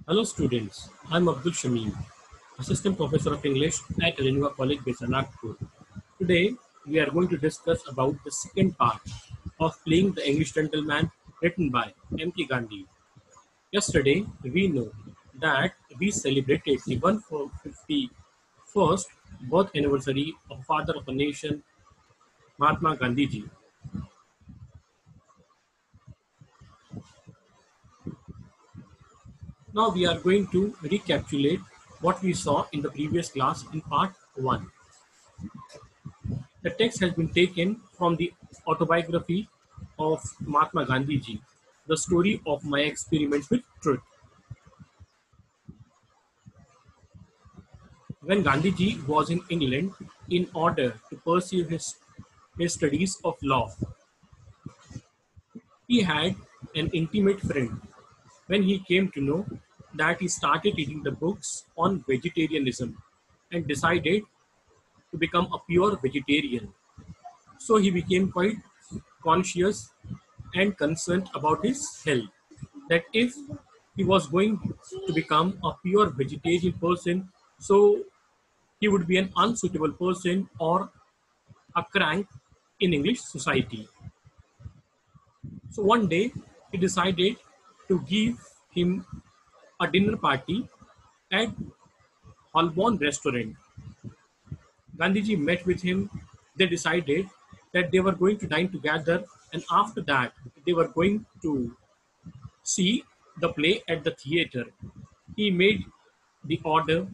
Hello students, I'm Abdul Shamim, Assistant Professor of English at Renua College based in Nagpur. Today we are going to discuss about the second part of Playing the English Gentleman written by M.K. Gandhi. Yesterday we know that we celebrated the 151st birth anniversary of Father of a Nation, Mahatma Gandhi ji. Now we are going to recapitulate what we saw in the previous class in part 1. The text has been taken from the autobiography of Mahatma Gandhi ji, The Story of My Experiments with Truth. When Gandhi ji was in England, in order to pursue his studies of law, he had an intimate friend. When he came to know that, he started reading the books on vegetarianism and decided to become a pure vegetarian. So he became quite conscious and concerned about his health. That if he was going to become a pure vegetarian person, so he would be an unsuitable person or a crank in English society. So one day he decided to give him a dinner party at Holborn restaurant. Gandhiji met with him. They decided that they were going to dine together, and after that they were going to see the play at the theater. He made the order.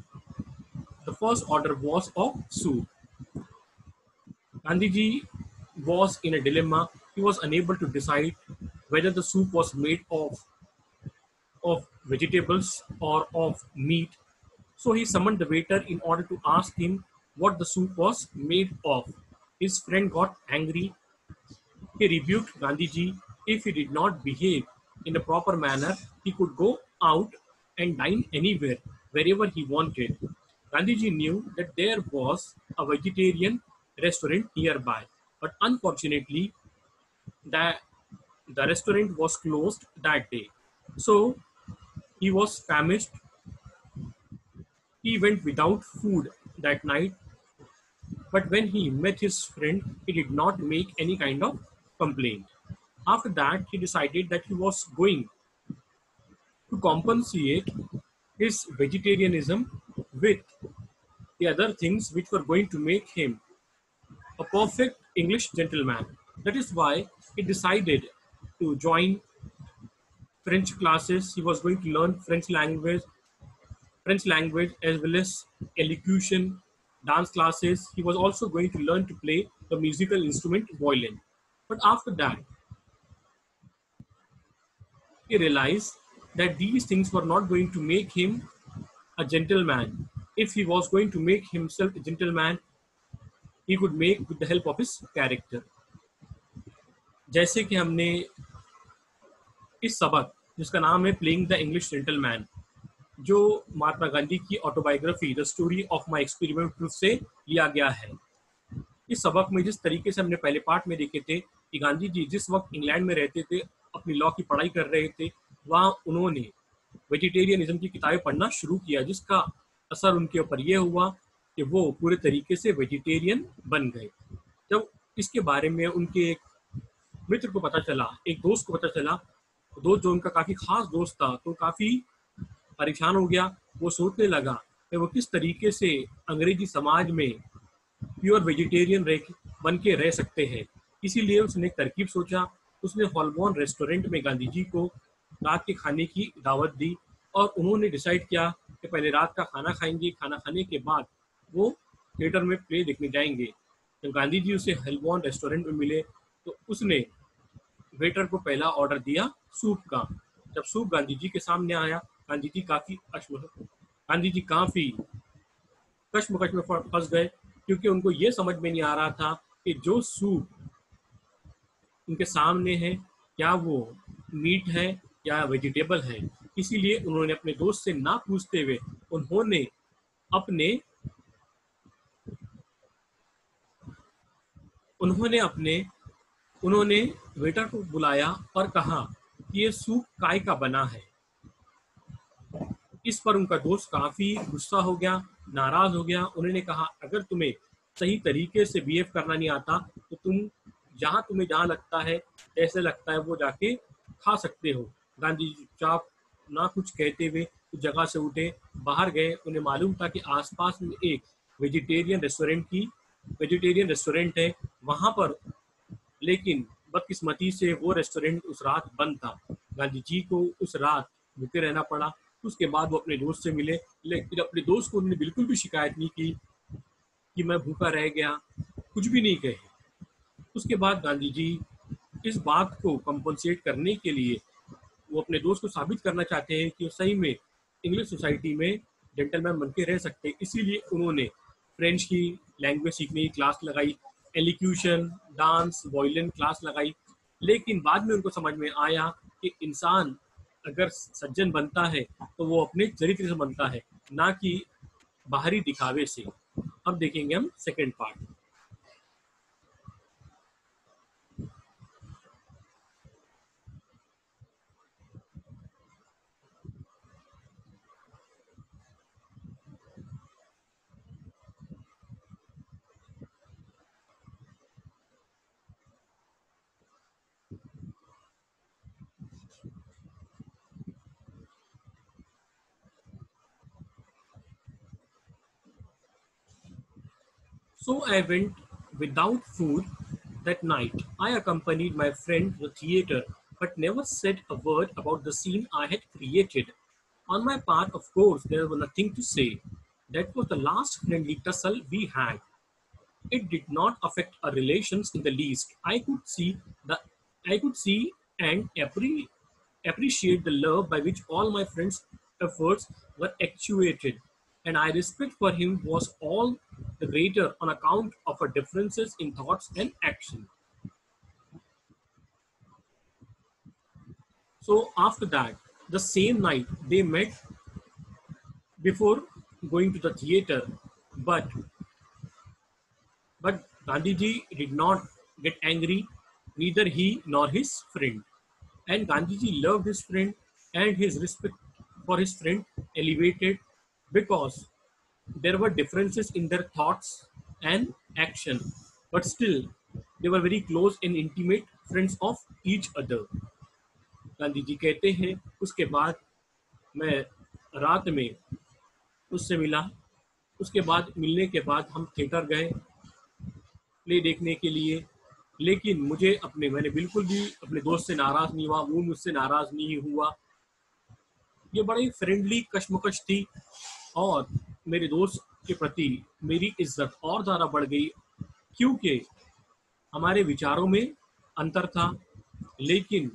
The first order was of soup. Gandhiji was in a dilemma. He was unable to decide whether the soup was made of vegetables or of meat. So he summoned the waiter in order to ask him what the soup was made of. His friend got angry. He rebuked Gandhiji. If he did not behave in a proper manner, he could go out and dine anywhere, wherever he wanted. Gandhiji knew that there was a vegetarian restaurant nearby, but unfortunately, the, the restaurant was closed that day. So he was famished. He went without food that night, but when he met his friend, he did not make any kind of complaint. After that, he decided that he was going to compensate his vegetarianism with the other things which were going to make him a perfect English gentleman. That is why he decided to join French classes. He was going to learn French language as well as elocution, dance classes. He was also going to learn to play the musical instrument violin. But after that, he realized that these things were not going to make him a gentleman. If he was going to make himself a gentleman, he could make with the help of his character. जैसे कि हमने इस सबक जिसका नाम है playing the English gentleman, जो महात्मा गांधी की autobiography the story of my experiment truth से लिया गया है। इस सबक में जिस तरीके से हमने पहले पार्ट में देखे थे कि गांधी जी जिस वक्त इंग्लैंड में रहते थे, अपनी लॉ की पढ़ाई कर रहे थे, वहाँ उन्होंने वेजिटेरियनिज्म की किताबें पढ़ना शुरू किया, जिसका असर उनके ऊपर यह हुआ कि वो पूरे तरीके से वेजिटेरियन बन गए। जब इसके बारे में उनके एक मित्र को पता चला, एक दोस्त को पता चला, दोस्त जो उनका काफ़ी खास दोस्त था, तो काफ़ी परेशान हो गया। वो सोचने लगा कि वो किस तरीके से अंग्रेजी समाज में प्योर वेजिटेरियन बन के रह सकते हैं। इसीलिए उसने एक तरकीब सोचा। उसने हॉलबॉर्न रेस्टोरेंट में गांधी जी को रात के खाने की दावत दी और उन्होंने डिसाइड किया कि पहले रात का खाना खाएंगे, खाना खाने के बाद वो थिएटर में प्ले देखने जाएंगे। जब गांधी जी उसे हॉलबॉर्न रेस्टोरेंट में मिले तो उसने वेटर को पहला ऑर्डर दिया सूप का। जब सूप गांधी जी के सामने आया, गांधी जी काफ़ी कश्मकश में फंस गए, क्योंकि उनको ये समझ में नहीं आ रहा था कि जो सूप उनके सामने है क्या वो मीट है या वेजिटेबल है। इसीलिए उन्होंने अपने दोस्त से ना पूछते हुए उन्होंने अपने उन्होंने अपने उन्होंने वेटर को बुलाया और कहा कि ये सूप काय का बना है। इस पर उनका दोस्त काफ़ी गुस्सा हो गया, नाराज़ हो गया। उन्होंने कहा, अगर तुम्हें सही तरीके से बिहेव करना नहीं आता तो तुम्हें जहाँ लगता है, जैसे लगता है वो जाके खा सकते हो। गांधी जी चुपचाप ना कुछ कहते हुए उस जगह से उठे, बाहर गए। उन्हें मालूम था कि आसपास में एक वेजिटेरियन रेस्टोरेंट है वहाँ पर, लेकिन बदकिस्मती से वो रेस्टोरेंट उस रात बंद था। गांधी जी को उस रात भूखे रहना पड़ा। उसके बाद वो अपने दोस्त से मिले, लेकिन अपने दोस्त को उन्होंने बिल्कुल भी शिकायत नहीं की कि मैं भूखा रह गया, कुछ भी नहीं कहे। उसके बाद गांधी जी इस बात को कंपनसेट करने के लिए वो अपने दोस्त को साबित करना चाहते हैं कि वो सही में इंग्लिश सोसाइटी में जेंटलमैन बन के रह सकते हैं। इसीलिए उन्होंने फ्रेंच की लैंग्वेज सीखने की क्लास लगाई, एलिक्यूशन, डांस, वॉयलिन क्लास लगाई। लेकिन बाद में उनको समझ में आया कि इंसान अगर सज्जन बनता है तो वो अपने चरित्र से बनता है, ना कि बाहरी दिखावे से। अब देखेंगे हम second part. So I went without food that night. I accompanied my friend to the theater, but never said a word about the scene I had created. On my part, of course, there was nothing to say. That was the last friendly tussle we had. It did not affect our relations in the least. I could see and appreciate the love by which all my friends' efforts were actuated, and my respect for him was all the greater on account of our differences in thoughts and action. So after that, the same night they met before going to the theater, but But Gandhiji did not get angry, neither he nor his friend. And Gandhiji loved his friend, and his respect for his friend elevated because there were differences in their thoughts and action, but still they were very close and intimate friends of each other. Gandhi ji कहते हैं, उसके बाद मैं रात में उससे मिला। उसके बाद मिलने के बाद हम थिएटर गए प्ले देखने के लिए। लेकिन मैंने बिल्कुल भी अपने दोस्त से नाराज नहीं हुआ, वो मुझसे नाराज नहीं हुआ। ये बड़ी फ्रेंडली कशमकश थी, और मेरे दोस्त के प्रति मेरी इज्जत और ज़्यादा बढ़ गई, क्योंकि हमारे विचारों में अंतर था। लेकिन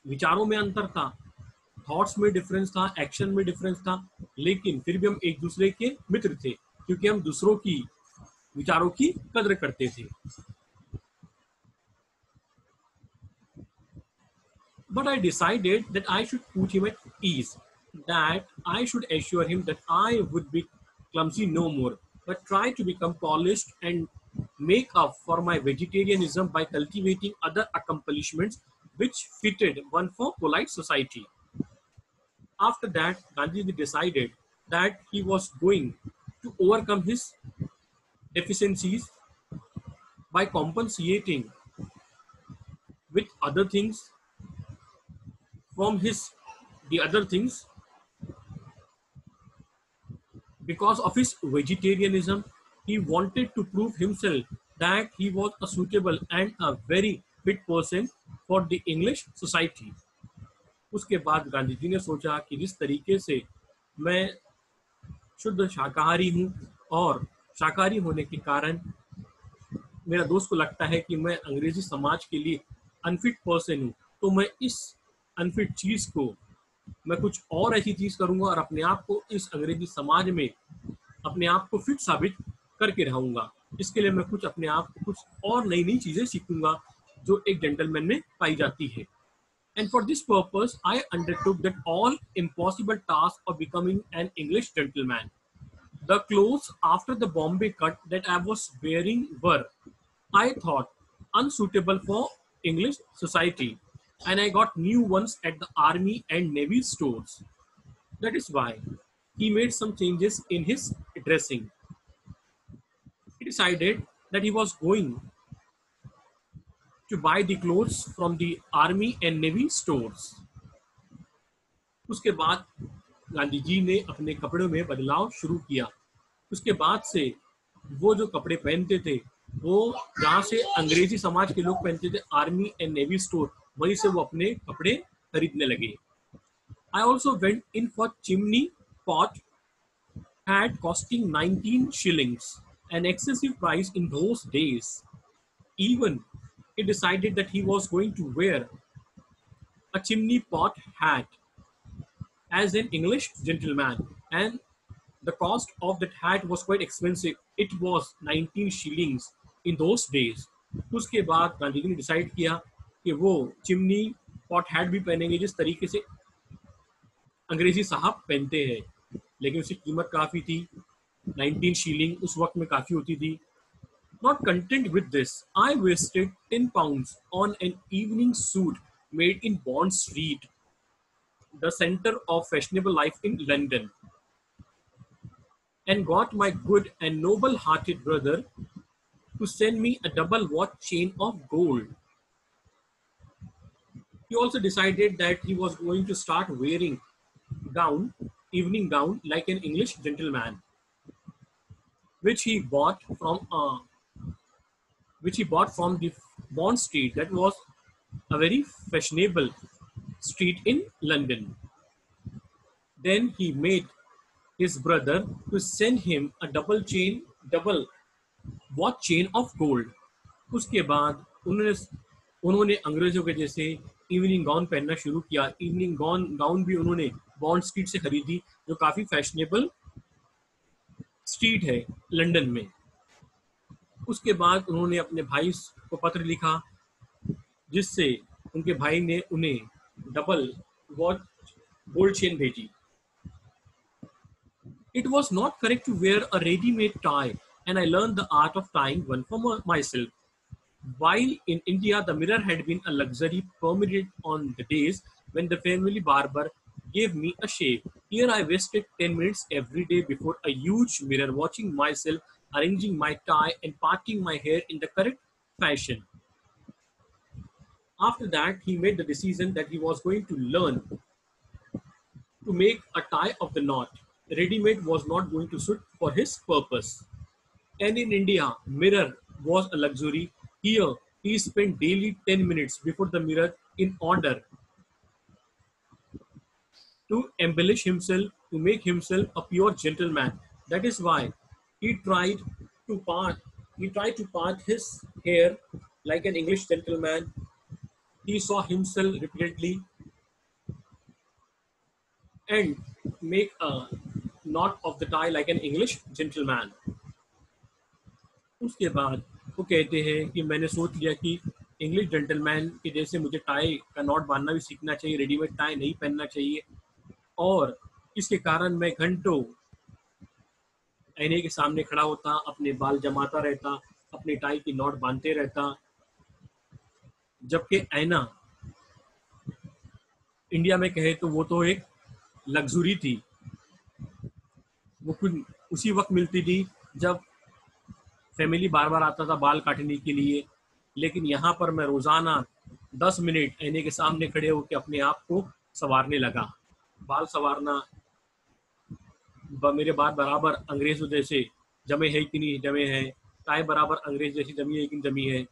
विचारों में अंतर था, थॉट्स में डिफरेंस था, एक्शन में डिफरेंस था, लेकिन फिर भी हम एक दूसरे के मित्र थे, क्योंकि हम दूसरों की विचारों की कद्र करते थे। But I decided that I should put him at ease, that I should assure him that I would be clumsy no more, but try to become polished and make up for my vegetarianism by cultivating other accomplishments which fitted one for polite society. After that, Gandhiji decided that he was going to overcome his deficiencies by compensating with other things from his the other things. Because of his vegetarianism, he wanted to prove himself that he was a suitable and a very fit person for the English society. उसके बाद गांधी जी ने सोचा कि जिस तरीके से मैं शुद्ध शाकाहारी हूँ, और शाकाहारी होने के कारण मेरा दोस्त को लगता है कि मैं अंग्रेजी समाज के लिए अनफिट पर्सन हूँ, तो मैं इस अनफिट चीज़ को मैं कुछ और ऐसी चीज़ करूँगा और अपने आप को इस अंग्रेजी समाज में अपने आप को फिट साबित करके रहूँगा। इसके लिए मैं कुछ अपने आप को कुछ और नई नई चीज़ें सीखूंगा जो एक जेंटलमैन में पाई जाती है। And for this purpose, I undertook that all impossible task of becoming an English gentleman. The clothes after the Bombay cut that I was wearing were, I thought, unsuitable for English society, and I got new ones at the army and navy stores. That is why he made some changes in his dressing. He decided that he was going to buy the clothes from the army and navy stores. उसके बाद गांधी जी ने अपने कपड़ों में बदलाव शुरू किया. उसके बाद से वो जो कपड़े पहनते थे वो जहाँ से अंग्रेजी समाज के लोग पहनते थे आर्मी एंड नेवी स्टोर, वहीं से वो अपने कपड़े खरीदने लगे. I also went in for chimney pot had costing 19 shillings, an excessive price in those days. Even he decided that he was going to wear a chimney pot hat as an English gentleman, and the cost of that hat was quite expensive. It was 19 shillings in those days. उसके बाद गांधी जी ने decide किया कि वो chimney pot hat भी पहनेंगे जिस तरीके से अंग्रेजी साहब पहनते हैं, लेकिन उसकी कीमत काफ़ी थी. 19 शीलिंग उस वक्त में काफ़ी होती थी. Not content with this, I wasted 10 pounds on an evening suit made in Bond Street, the center of fashionable life in London, and got my good and noble-hearted brother to send me a double watch chain of gold. He also decided that he was going to start wearing gown, evening gown, like an English gentleman, which he bought from the Bond Street. That was a very fashionable street in London. Then he made his brother to send him a double watch chain of gold. उसके बाद उन्होंने अंग्रेजों के जैसे evening gown पहनना शुरू किया. Evening gown भी उन्होंने बॉन्ड स्ट्रीट से खरीदी, जो काफ़ी फैशनेबल स्ट्रीट है लंदन में. उसके बाद उन्होंने अपने भाई को पत्र लिखा जिससे उनके भाई ने उन्हें डबल वॉच गोल्ड चेन भेजी. It was not correct to wear a ready-made tie, and I learned the art of tying one for myself. While in India, the mirror had been a luxury permitted on the days when the family barber gave me a shave. Here I wasted 10 minutes every day before a huge mirror watching myself, arranging my tie and parting my hair in the correct fashion. After that, he made the decision that he was going to learn to make a tie of the knot. Ready-made was not going to suit for his purpose. And in India, mirror was a luxury. Here, he spent daily 10 minutes before the mirror in order to embellish himself, to make himself a pure gentleman. That is why he tried to part his hair like an English gentleman. He saw himself repeatedly and make a knot of the tie like an English gentleman. उसके बाद वो कहते हैं कि मैंने सोच लिया कि इंग्लिश जेंटलमैन के जैसे मुझे टाई का नॉट बांधना भी सीखना चाहिए, रेडीमेड टाई नहीं पहनना चाहिए, और इसके कारण मैं घंटों आईने के सामने खड़ा होता, अपने बाल जमाता रहता, अपनी टाई की नॉट बांधते रहता, जबकि आईना इंडिया में कहे तो वो तो एक लग्जरी थी. वो कुछ उसी वक्त मिलती थी जब फैमिली बार बार आता था बाल काटने के लिए, लेकिन यहाँ पर मैं रोज़ाना 10 मिनट आईने के सामने खड़े होकर अपने आप को संवारने लगा. बाल संवारना, मेरे बाल बराबर अंग्रेज़ों जैसे जमे है कि नहीं जमे हैं, टाई बराबर अंग्रेज जैसी जमी है कि नहीं जमी है.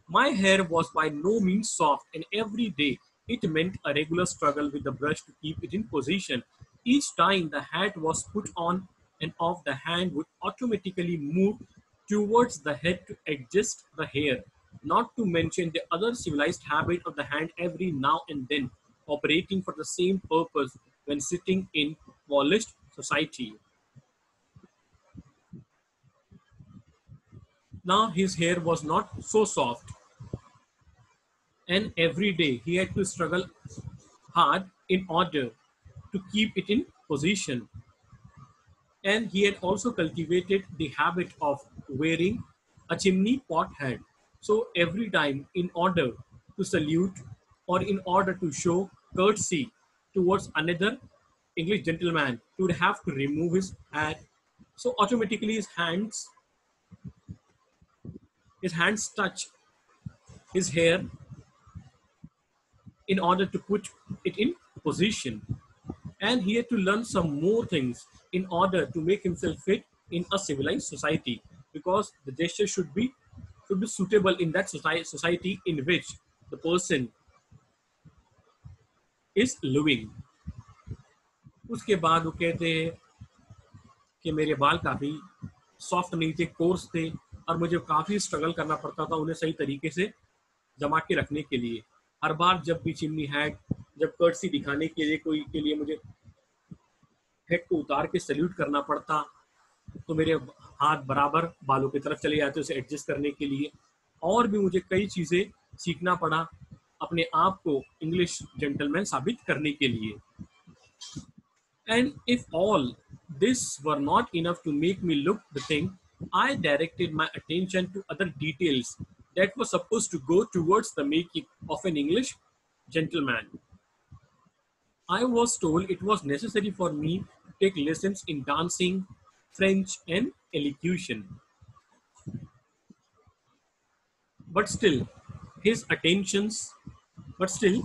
My hair was by no means soft, and every day it meant a regular struggle with the brush to keep it in position. Each time the hat was put on and off, the hand would automatically move towards the head to adjust the hair, not to mention the other civilized habit of the hand every now and then operating for the same purpose when sitting in polished society. Now his hair was not so soft, and every day he had to struggle hard in order to keep it in position. And he had also cultivated the habit of wearing a chimney pot hat. So every time, in order to salute or in order to show courtesy towards another English gentleman, he would have to remove his hat. So automatically his hands touch his hair in order to put it in position. And he had to learn some more things in order to make himself fit in a civilized society, because the gesture should be suitable in that society in which the person is living. उसके बाद वो कहते हैं कि मेरे बाल काफ़ी soft नहीं थे, कोर्स थे, और मुझे काफ़ी स्ट्रगल करना पड़ता था उन्हें सही तरीके से जमा के रखने के लिए। हर बार जब भी चिमनी हैट, जब कर्टसी दिखाने के लिए कोई के लिए मुझे हेड को उतार के सल्यूट करना पड़ता, तो मेरे हाथ बराबर बालों की तरफ चले जाते उसे एडजस्ट करने के लिए। और भी मुझे कई चीज़ें सीखना पड़ा अपने आप को इंग्लिश जेंटलमैन साबित करने के लिए। And if all this were not enough to make me look the thing, I directed my attention to other details that were supposed to go towards the making of an English gentleman. I was told it was necessary for me to take lessons in dancing, French, and elocution. But still, his attentions, but still,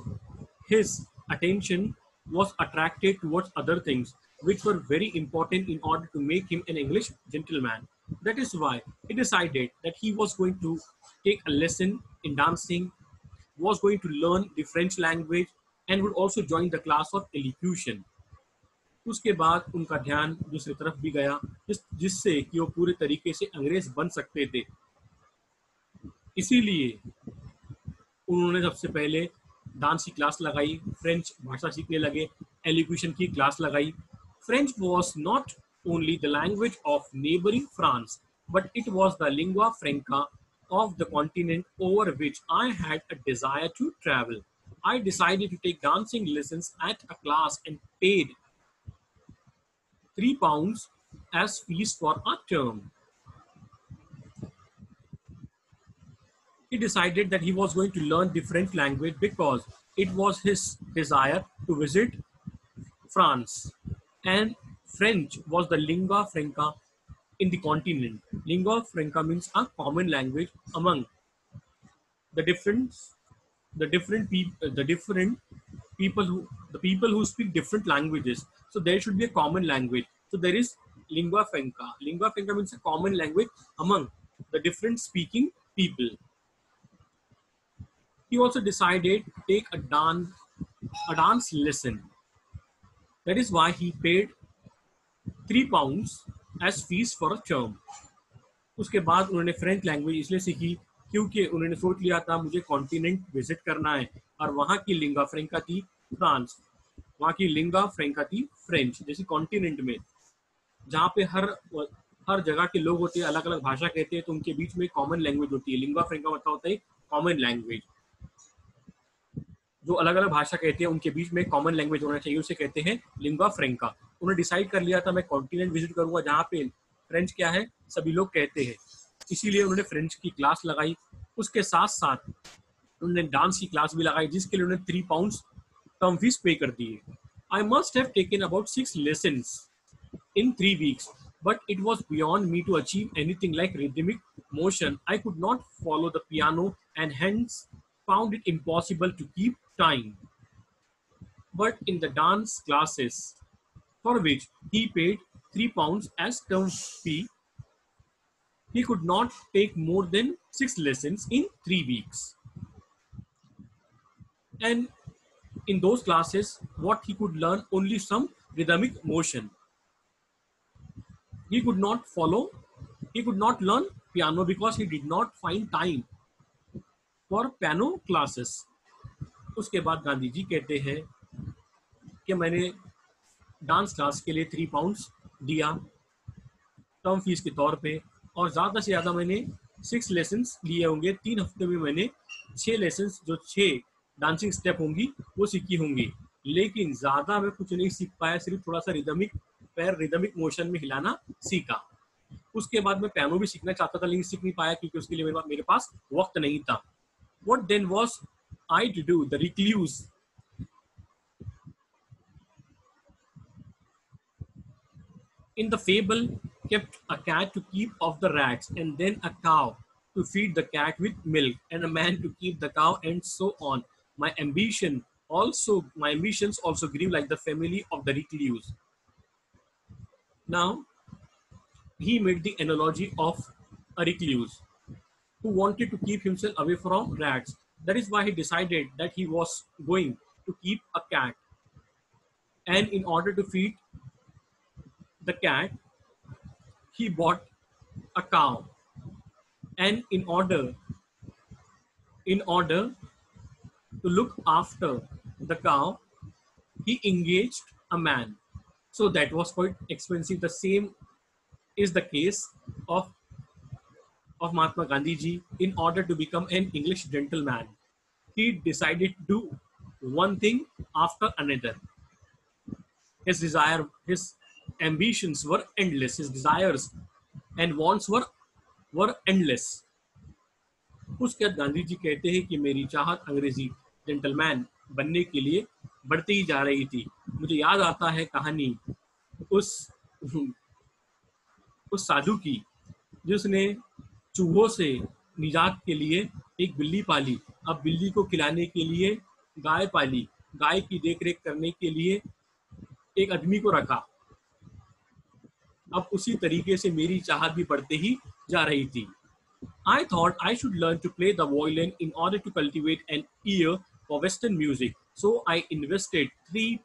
his attention was attracted towards other things which were very important in order to make him an English gentleman. That is why he decided that he was going to take a lesson in dancing, was going to learn the French language, and would also join the class of elocution. उसके बाद उनका ध्यान दूसरी तरफ भी गया, जिससे कि वो पूरे तरीके से अंग्रेज बन सकते थे। इसीलिए उन्होंने सबसे पहले डांस की क्लास लगाई, फ्रेंच भाषा सीखने लगे, एलोक्यूशन की क्लास लगाई। French was not only the language of neighbouring France, but it was the lingua franca of the continent over which I had a desire to travel. I decided to take dancing lessons at a class and paid £3 as fees for a term. He decided that he was going to learn the French language because it was his desire to visit France, and French was the lingua franca in the continent. Lingua franca means a common language among the different people who speak different languages. So there should be a common language. So there is lingua franca. Lingua franca means a common language among the different speaking people. He also decided to take a dance lesson. That is why he paid £3 as fees for a term. उसके बाद उन्होंने French language इसलिए सीखी क्योंकि उन्होंने सोच लिया था मुझे कॉन्टिनेंट विजिट करना है, और वहाँ की लिंगा फ्रेंका थी फ्रांस, वहाँ की लिंगा फ्रेंका थी फ्रेंच। जैसे कॉन्टिनेंट में जहाँ पे हर जगह के लोग होते हैं, अलग अलग भाषा कहते हैं, तो उनके बीच में कॉमन लैंग्वेज होती है। लिंगा फ्रेंका मतलब होता है कॉमन लैंग्वेज। जो अलग अलग भाषा कहते हैं उनके बीच में कॉमन लैंग्वेज होना चाहिए, उसे कहते हैं लिंगा फ्रेंका। उन्होंने डिसाइड कर लिया था मैं कॉन्टिनेंट विजिट करूंगा जहाँ पे फ्रेंच क्या है सभी लोग कहते हैं, इसीलिए उन्होंने फ्रेंच की क्लास लगाई। उसके साथ साथ उन्होंने डांस की क्लास भी लगाई, जिसके लिए उन्होंने £3 टर्म फीस पे कर दिए। I must have taken about 6 lessons in 3 weeks, but it was beyond me to achieve anything like rhythmic motion. I could not follow the piano and hence found it impossible to keep time. But in the dance classes, for which he paid £3 as term fee, he could not take more than 6 lessons in 3 weeks. And in those classes, what he could learn only some rhythmic motion. He could not learn piano because he did not find time for piano classes. उसके बाद गांधी जी कहते हैं कि मैंने dance class के लिए £3 दिया term fees के तौर पे, और ज़्यादा से ज़्यादा मैंने 6 लेसन्स लिए होंगे। 3 हफ्ते में मैंने 6 लेसन्स, जो 6 डांसिंग स्टेप होंगी वो सीखी होंगी, लेकिन ज़्यादा मैं कुछ नहीं सीख पाया, सिर्फ थोड़ा सा रिदमिक मोशन में हिलाना सीखा। उसके बाद मैं पियानो भी सीखना चाहता था लेकिन सीख नहीं पाया क्योंकि उसके लिए मेरे पास वक्त नहीं था। What then was I to do? The recluse in the fable, kept a cat to keep off the rats, and then a cow to feed the cat with milk, and a man to keep the cow, and so on. My ambitions also grew like the family of the recluse. Now, he made the analogy of a recluse who wanted to keep himself away from rats. That is why he decided that he was going to keep a cat. And in order to feed the cat, he bought a cow. And in order to look after the cow, he engaged a man. So that was quite expensive. The same is the case of, of Mahatma Gandhi ji. In order to become an English gentleman, he decided to do one thing after another. His ambitions were endless. His desires and wants were endless. उसके बाद गांधी जी कहते हैं कि मेरी चाहत अंग्रेजी gentleman बनने के लिए बढ़ती ही जा रही थी. मुझे याद आता है कहानी उस उस साधु की जिसने चूहों से निजात के लिए एक बिल्ली पाली. अब बिल्ली को खिलाने के लिए गाय पाली. गाय की देखरेख करने के लिए एक आदमी को रखा. अब उसी तरीके से मेरी चाहत भी बढ़ते ही जा रही थी. I thought I should learn to play the violin in order to cultivate an ear for Western music. So I invested three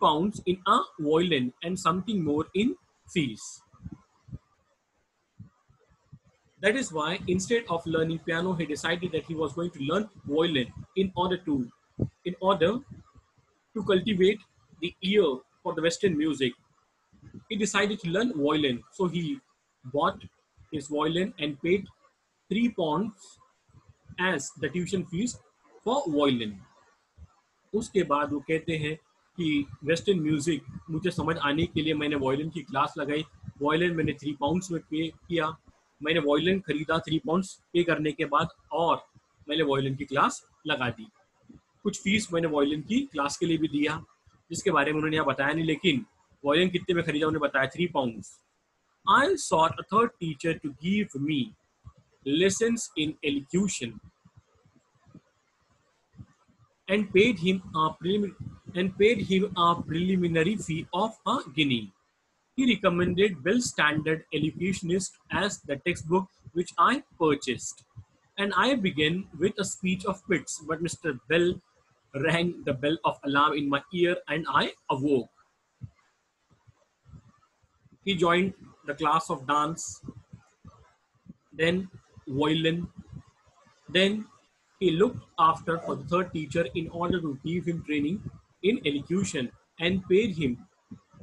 pounds in a violin and something more in fees. That is why instead of learning piano, he decided that he was going to learn violin in order to cultivate the ear for the Western music. He decided to learn violin, so he bought his violin and paid £3 as the tuition fees for violin. उसके बाद वो कहते हैं कि western music मुझे समझ आने के लिए मैंने वायलिन की क्लास लगाई. वायलिन मैंने £3 में पे किया. मैंने वायलिन खरीदा £3 पे करने के बाद और मैंने वायलिन की क्लास लगा दी. कुछ फीस मैंने वायलिन की क्लास के लिए भी दिया जिसके बारे में उन्होंने यहाँ बताया नहीं, लेकिन वायलिन कितने में खरीदा उन्होंने बताया £3. I sought a third teacher to give me lessons in elocution and paid him a preliminary fee of a guinea. He recommended Bell Standard Elocutionist as the textbook which I purchased. And I began with a speech of Pitt's, but Mr. Bell rang the bell of alarm in my ear and I awoke. He joined the class of dance, then violin, then he looked after for the third teacher in order to give him training in elocution and paid him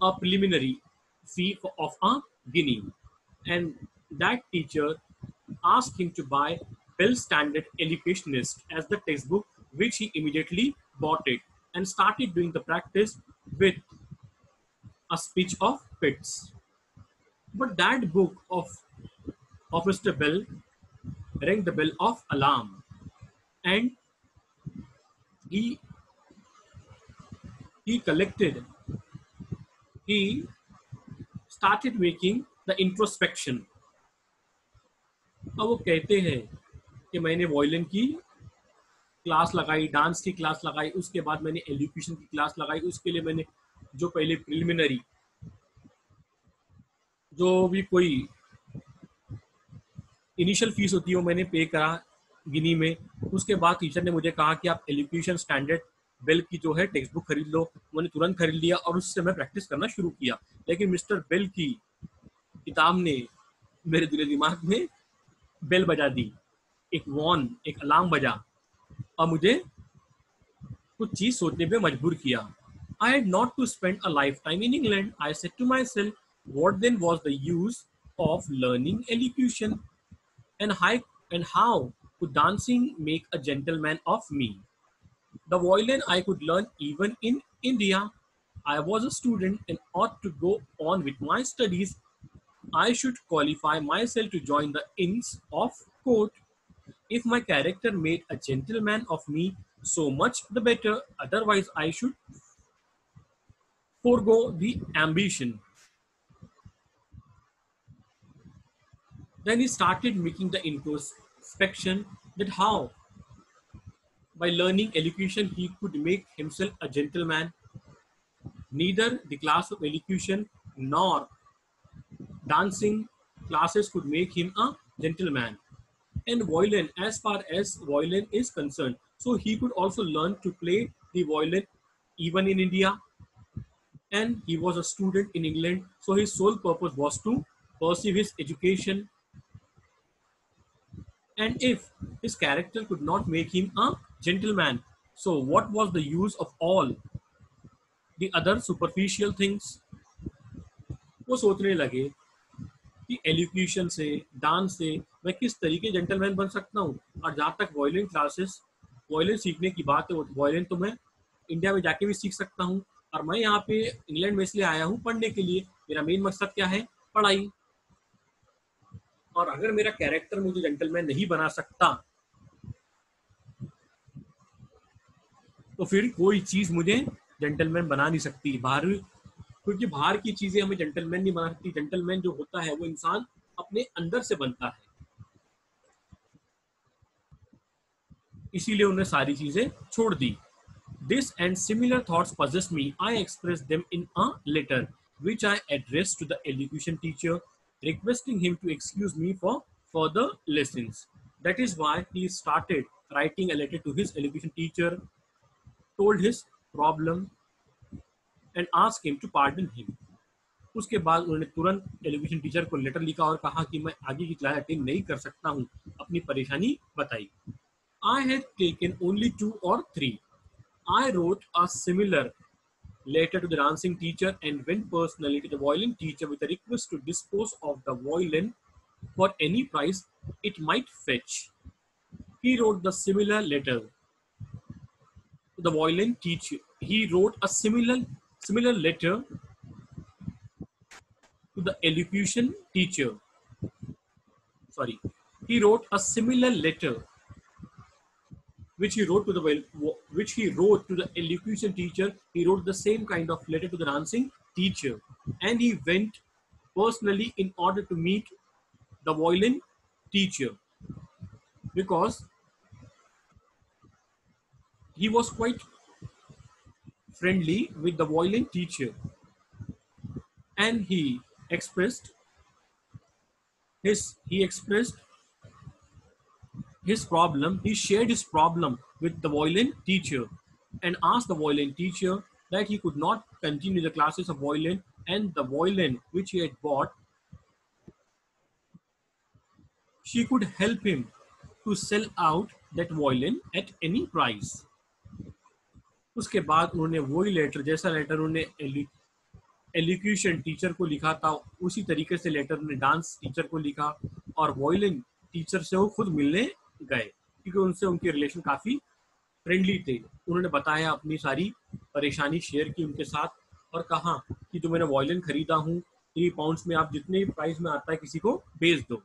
a preliminary fee of a guinea. And that teacher asked him to buy Bell Standard Elocutionist as the textbook, which he immediately bought it and started doing the practice with a speech of Pitt's. But that book of Mr. Bell rang the bell of alarm, and he he collected he started making the introspection. अब वो कहते हैं कि मैंने violin की class लगाई, dance की class लगाई, उसके बाद मैंने एलोक्यूशन की क्लास लगाई. उसके लिए मैंने जो पहले प्रिलिमिनरी जो भी कोई इनिशियल फीस होती है वो मैंने पे करा गिनी में. उसके बाद टीचर ने मुझे कहा कि आप एलोक्यूशन स्टैंडर्ड बेल की जो है टेक्स्ट बुक खरीद लो. मैंने तुरंत खरीद लिया और उससे मैं प्रैक्टिस करना शुरू किया. लेकिन मिस्टर बेल की किताब ने मेरे दिल दिमाग में बेल बजा दी, एक अलार्म बजा और मुझे कुछ चीज सोचने पे मजबूर किया. I had not to spend a lifetime in England. I said to myself, what then was the use of learning elocution, and how could dancing make a gentleman of me? The violin I could learn even in India. I was a student and ought to go on with my studies. I should qualify myself to join the Inns of Court. If my character made a gentleman of me, so much the better. Otherwise, I should forego the ambition. Then he started making the introspection that how, by learning elocution, he could make himself a gentleman. Neither the class of elocution nor dancing classes could make him a gentleman. And violin, as far as violin is concerned, so he could also learn to play the violin even in India. And he was a student in England, so his sole purpose was to pursue his education. And if his character could not make him a gentleman, so what was the use of all the other superficial things? वो सोचने लगे कि elocution से, dance से मैं किस तरीके gentleman बन सकता हूँ। और जहाँ तक वायलिन क्लासेस, वायलिन सीखने की बात है, वायलिन तो मैं इंडिया में जाके भी सीख सकता हूँ। और मैं यहाँ पे इंग्लैंड में इसलिए आया हूँ पढ़ने के लिए। मेरा मेन मकसद क्या है? पढ़ाई। और अगर मेरा कैरेक्टर मुझे जेंटलमैन नहीं बना सकता, तो फिर कोई चीज मुझे जेंटलमैन बना नहीं सकती। बाहर, क्योंकि बाहर की चीजें हमें जेंटलमैन नहीं बना सकती। जेंटलमैन जो होता है वो इंसान अपने अंदर से बनता है। इसीलिए उन्हें सारी चीजें छोड़ दी। This and similar thoughts possess me. I expressed them in a letter, which I addressed to the elocution teacher, requesting him to excuse me for further lessons. That is why he started writing a letter to his elocution teacher, told his problem, and asked him to pardon him. उसके बाद उन्होंने तुरंत education teacher को letter लिखा और कहा कि मैं आगे की क्लास अटेंड नहीं कर सकता हूँ, अपनी परेशानी बताई। I had taken only 2 or 3. I wrote a similar letter to the dancing teacher and went personally to the violin teacher with a request to dispose of the violin for any price it might fetch. He wrote the similar letter to the violin teacher. He wrote a similar letter to the elocution teacher. Sorry, he wrote a similar letter which he wrote to the elocution teacher. He wrote the same kind of letter to the dancing teacher, and he went personally in order to meet the violin teacher, because he was quite friendly with the violin teacher, and he expressed his problem. He shared his problem with the violin teacher and asked the violin teacher that he could not continue the classes of violin, and the violin which he had bought, she could help him to sell out that violin at any price. उसके बाद उन्होंने वही letter, जैसा letter उन्होंने elocution teacher को लिखा था, उसी तरीके से लेटर उन्होंने डांस टीचर को लिखा, और वायलिन टीचर से वो खुद मिलने गए, क्योंकि उनसे उनके रिलेशन काफ़ी फ्रेंडली थे। उन्होंने बताया, अपनी सारी परेशानी शेयर की उनके साथ, और कहा कि जो मैंने वायलिन खरीदा हूँ 3 पाउंड्स में, आप जितने प्राइस में आता है किसी को बेच दो।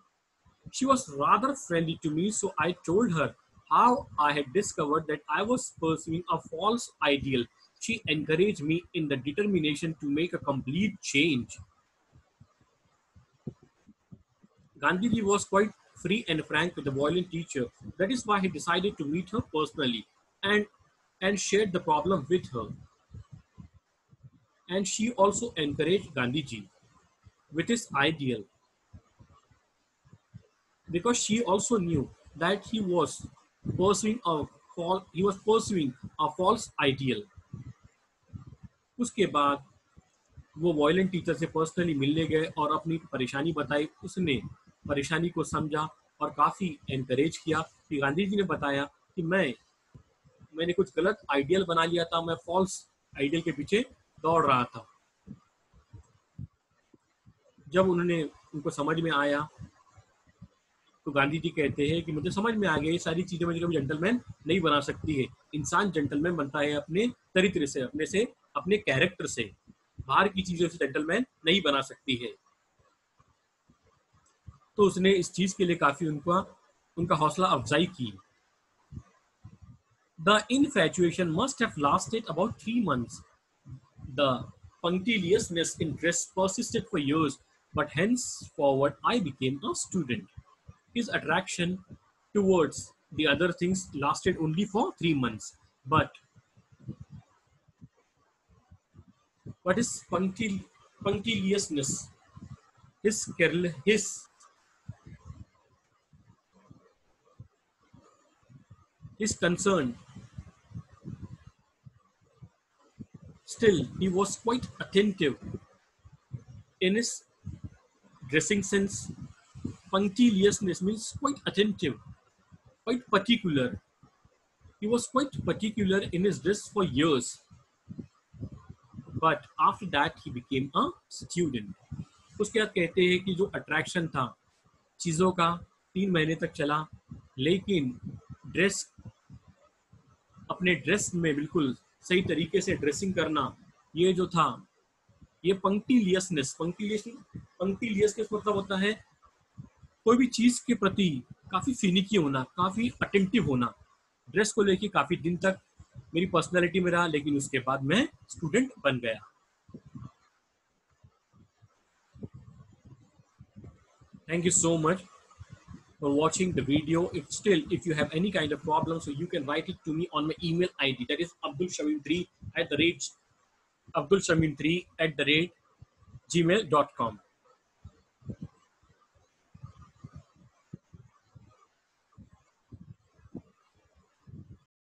She was rather friendly to me, so I told her how I had discovered that I was pursuing a false ideal. She encouraged me in the determination to make a complete change. Gandhiji was quite free and frank with the violin teacher. That is why he decided to meet her personally and shared the problem with her. And she also encouraged Gandhiji with his ideal, because she also knew that he was pursuing a false ideal. उसके बाद वो violin teacher से personally मिलने गए और अपनी परेशानी बताई। उसने परेशानी को समझा और काफ़ी एनकरेज किया। कि गांधी जी ने बताया कि मैंने कुछ गलत आइडियल बना लिया था, मैं फॉल्स आइडियल के पीछे दौड़ रहा था। जब उनको समझ में आया, तो गांधी जी कहते हैं कि मुझे समझ में आ गया, ये सारी चीज़ें मुझे कभी जेंटलमैन नहीं बना सकती है। इंसान जेंटलमैन बनता है अपने चरित्र से, अपने कैरेक्टर से। बाहर की चीज़ों से जेंटलमैन नहीं बना सकती है। तो उसने इस चीज़ के लिए काफ़ी उनका हौसला अफजाई की। The infatuation must have lasted about 3 months. The punctiliousness in dress persisted for years, but henceforward I became a student. His attraction towards the other things lasted only for 3 months. But his punctiliousness, his concern, still he was quite attentive in his dressing sense. Punctiliousness means quite attentive, quite particular. He was quite particular in his dress for years, but after that he became a student. उसके बाद कहते हैं कि जो attraction था चीज़ों का 3 महीने तक चला, लेकिन ड्रेस अपने ड्रेस में बिल्कुल सही तरीके से ड्रेसिंग करना, ये जो था, ये पंक्टिलियसनेस मतलब होता है कोई भी चीज के प्रति काफी फिनिकी होना, काफी अटेंटिव होना। ड्रेस को लेके काफी दिन तक मेरी पर्सनालिटी में रहा, लेकिन उसके बाद मैं स्टूडेंट बन गया। Thank you so much for watching the video. If you have any kind of problem, so you can write it to me on my email ID, that is abdulshamim3@gmail.com.